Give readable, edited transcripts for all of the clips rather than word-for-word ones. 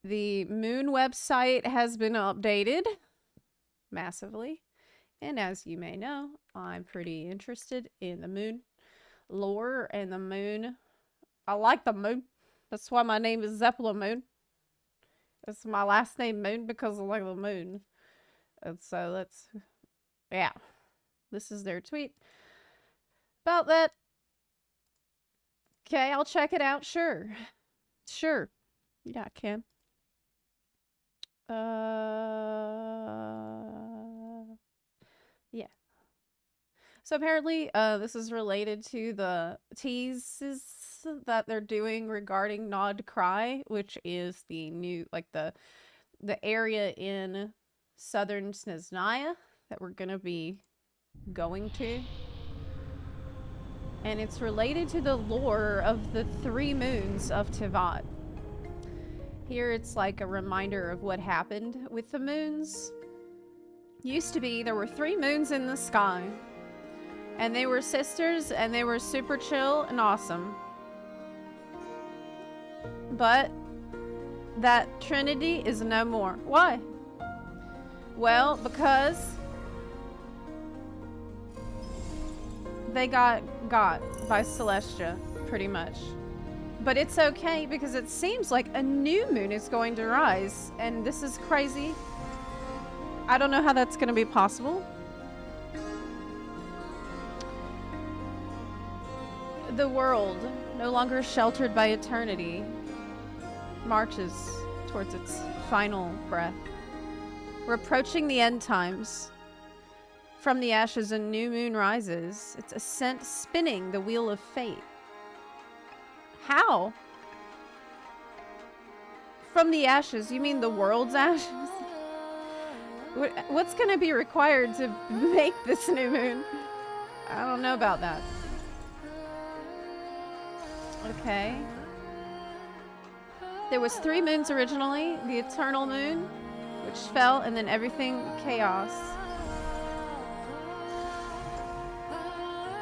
The moon website has been updated massively. And as you may know, I'm pretty interested in the moon lore and the moon. I like the moon. That's why my name is Zepla Moon. That's my last name Moon because I like the moon. And so that's, yeah. This is their tweet about that. Okay, I'll check it out. Sure. Sure. Yeah, I can. Yeah. So apparently, this is related to the teases that they're doing regarding Nod Cry, which is the new, like the area in southern Snezhnaya that we're gonna be going to. And it's related to the lore of the 3 moons of Tivat. Here it's like a reminder of what happened with the moons. Used to be, there were 3 moons in the sky. And they were sisters, and they were super chill and awesome. But that trinity is no more. Why? Well, because they got by Celestia, pretty much. But it's okay, because it seems like a new moon is going to rise, and this is crazy. I don't know how that's going to be possible. The world, no longer sheltered by eternity, marches towards its final breath. We're approaching the end times. From the ashes, a new moon rises, its ascent spinning the wheel of fate. How? From the ashes? You mean the world's ashes? What's going to be required to make this new moon? I don't know about that. Okay. There was 3 moons originally. The eternal moon, which fell, and then everything chaos.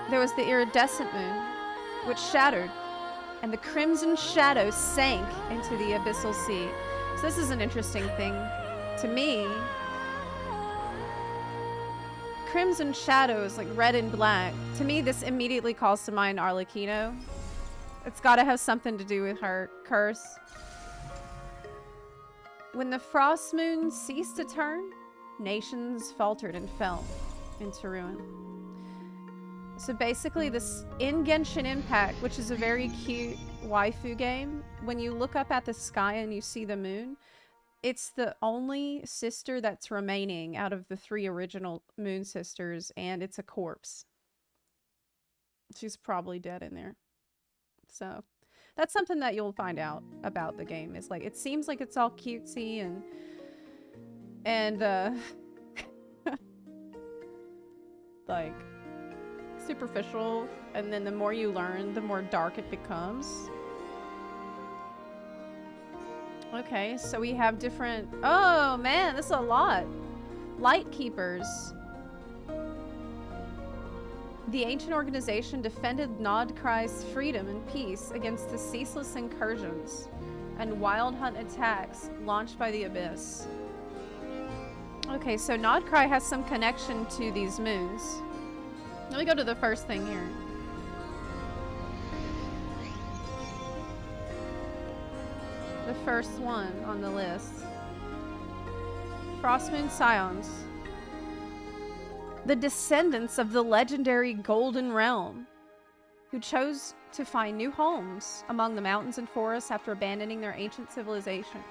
There was the iridescent moon, which shattered, and the crimson shadow sank into the abyssal sea. So this is an interesting thing to me. Crimson shadow is like red and black. To me, this immediately calls to mind Arlecchino. It's gotta have something to do with her curse. When the frost moon ceased to turn, nations faltered and fell into ruin. So basically this, in Genshin Impact, which is a very cute waifu game, when you look up at the sky and you see the moon, it's the only sister that's remaining out of the 3 original moon sisters, and it's a corpse. She's probably dead in there. So that's something that you'll find out about the game. Is like, it seems like it's all cutesy and like superficial, and then the more you learn, the more dark it becomes. Okay, so we have different... Oh man, this is a lot. Light Keepers. The ancient organization defended Nodcry's freedom and peace against the ceaseless incursions and wild hunt attacks launched by the Abyss. Okay, so Nodcry has some connection to these moons. Let me go to the first thing here. The first one on the list. Frostmoon Scions. The descendants of the legendary Golden Realm, who chose to find new homes among the mountains and forests after abandoning their ancient civilization.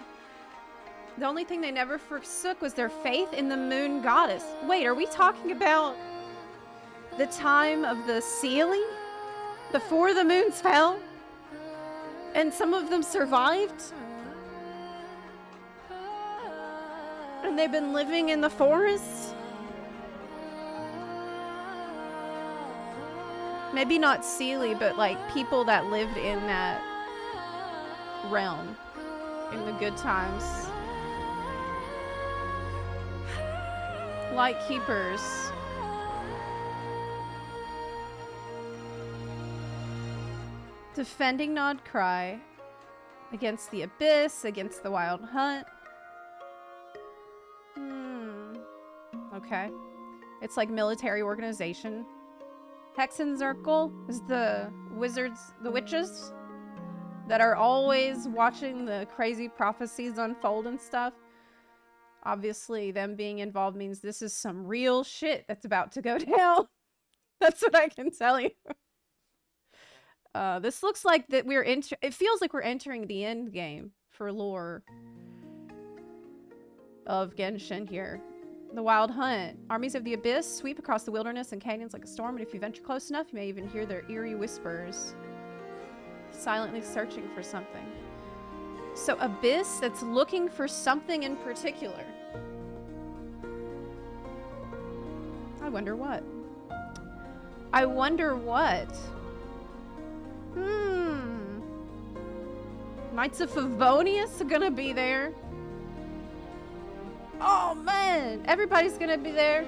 The only thing they never forsook was their faith in the moon goddess. Wait, are we talking about the time of the sealing? Before the moons fell? And some of them survived? And they've been living in the forests? Maybe not Sealy, but like people that lived in that realm in the good times. Light Keepers. Defending Nodcry Against the Abyss, against the Wild Hunt. Okay. It's like military organization. Hexen Circle is the wizards, the witches that are always watching the crazy prophecies unfold and stuff. Obviously, them being involved means this is some real shit that's about to go down. That's what I can tell you. This looks like that it feels like we're entering the end game for lore of Genshin here. The Wild Hunt. Armies of the Abyss sweep across the wilderness and canyons like a storm, and if you venture close enough, you may even hear their eerie whispers, silently searching for something. So Abyss that's looking for something in particular. I wonder what. I wonder what. Knights of Favonius are gonna be there. Oh man, everybody's gonna be there.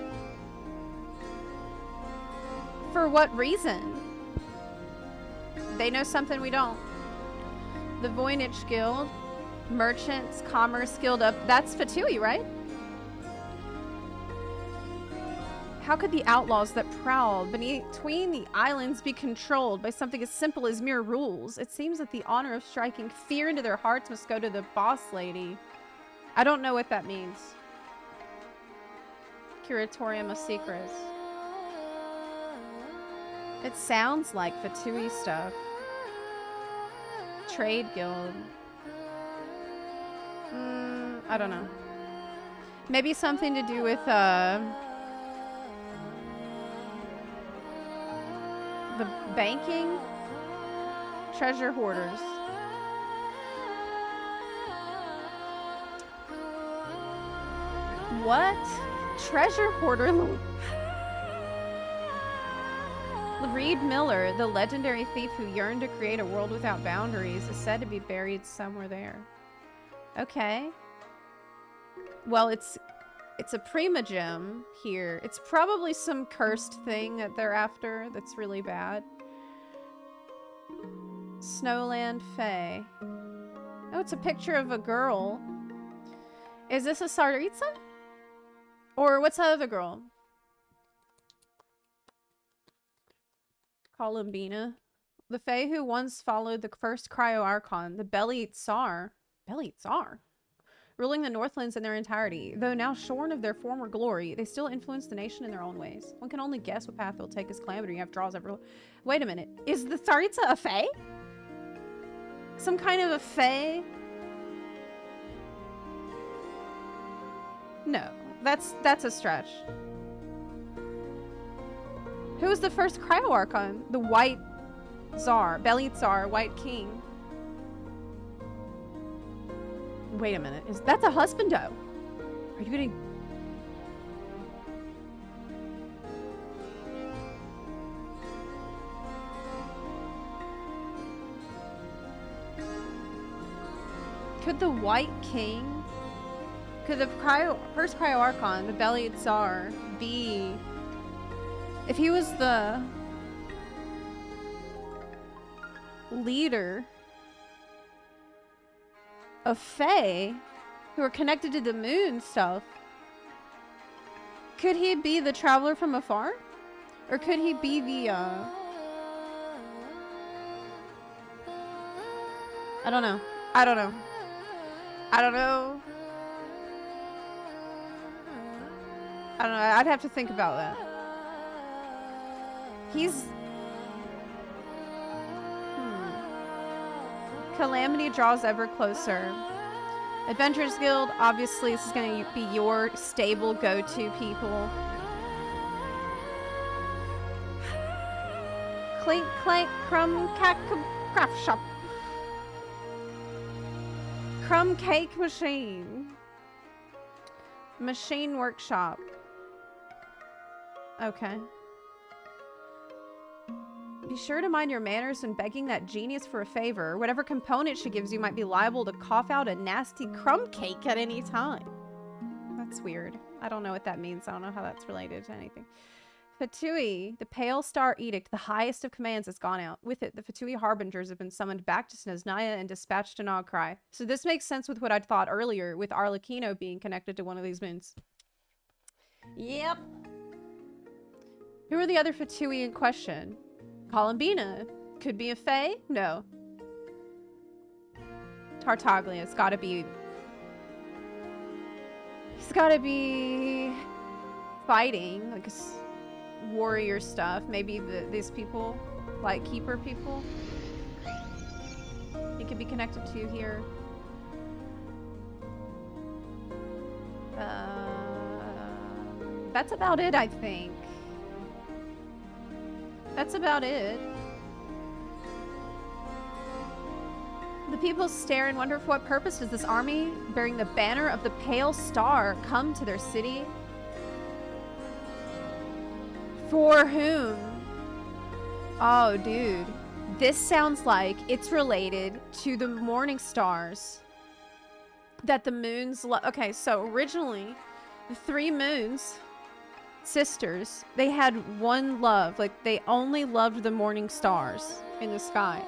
For what reason? They know something we don't. The Voynich Guild, Merchants, Commerce Guild up. That's Fatui, right? How could the outlaws that prowl between the islands be controlled by something as simple as mere rules? It seems that the honor of striking fear into their hearts must go to the boss lady. I don't know what that means. Curatorium of Secrets. It sounds like Fatui stuff. Trade Guild. I don't know. Maybe something to do with, the banking? Treasure hoarders. What? Treasure hoarder? Reed Miller, the legendary thief who yearned to create a world without boundaries, is said to be buried somewhere there. Okay. Well, it's a Primagem here. It's probably some cursed thing that they're after that's really bad. Snowland Fae. Oh, it's a picture of a girl. Is this a Tsaritsa? Or what's that other girl? Columbina. The Fae who once followed the first Cryo Archon, the Belly Tsar. Belly Tsar? Ruling the Northlands in their entirety. Though now shorn of their former glory, they still influence the nation in their own ways. One can only guess what path they'll take as Calamity have draws everywhere. Wait a minute. Is the Tsaritsa a Fae? Some kind of a Fae? No. That's a stretch. Who was the first Cryo Archon? The White Tsar. Belly Tsar. White King. Wait a minute. That's a husbando? Are you getting... Could the White King... Could the first Cryo Archon, the Belly Tsar, be... If he was the leader of Fae who are connected to the moon stuff, could he be the traveler from afar? Or could he be the, I don't know. I don't know. I don't know. I don't know. I'd have to think about that. He's... Calamity draws ever closer. Adventurers Guild, obviously this is going to be your stable go-to people. Clink Clank Crumb Craft Shop. Crumb Cake Machine. Machine Workshop. Okay. Be sure to mind your manners when begging that genius for a favor. Whatever component she gives you might be liable to cough out a nasty crumb cake at any time. That's weird. I don't know what that means. I don't know how that's related to anything. Fatui, the Pale Star Edict, the highest of commands, has gone out. With it, the Fatui Harbingers have been summoned back to Snezhnaya and dispatched to Nogcry. So this makes sense with what I'd thought earlier, with Arlecchino being connected to one of these moons. Yep. Who are the other Fatui in question? Columbina. Could be a Fae? No. Tartaglia. It's gotta be... He's gotta be... fighting. Like... warrior stuff. Maybe these people, like keeper people. He could be connected to here. That's about it, I think. That's about it. The people stare and wonder for what purpose does this army bearing the banner of the Pale Star come to their city? For whom? Oh, dude. This sounds like it's related to the morning stars. That the moons... Okay, so originally, the 3 moons, sisters, they had one love. Like, they only loved the morning stars in the sky.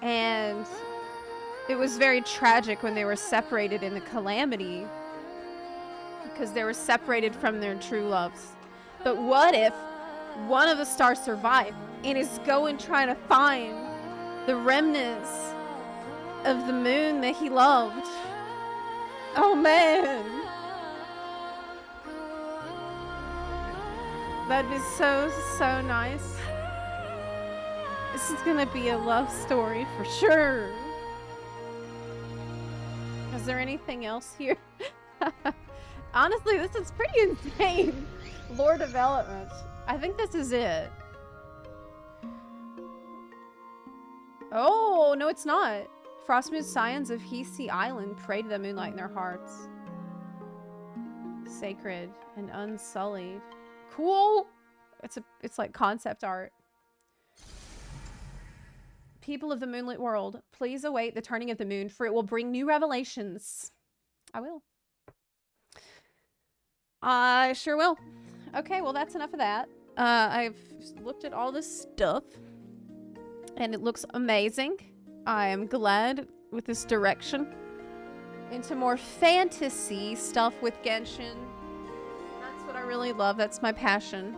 And it was very tragic when they were separated in the calamity. Because they were separated from their true loves. But what if one of the stars survived and is going trying to find the remnants of the moon that he loved? Oh man. That'd be so, so nice. This is gonna be a love story for sure. Is there anything else here? Honestly, this is pretty insane. Lore development. I think this is it. Oh, no, it's not. Frostmoon Scions of Hisi Island pray to the moonlight in their hearts. Sacred and unsullied. Cool. It's like concept art. People of the moonlit world, please await the turning of the moon, for it will bring new revelations. I will. I sure will. Okay, well, that's enough of that. I've looked at all this stuff, and it looks amazing. I am glad with this direction into more fantasy stuff with Genshin. That's what I really love. That's my passion.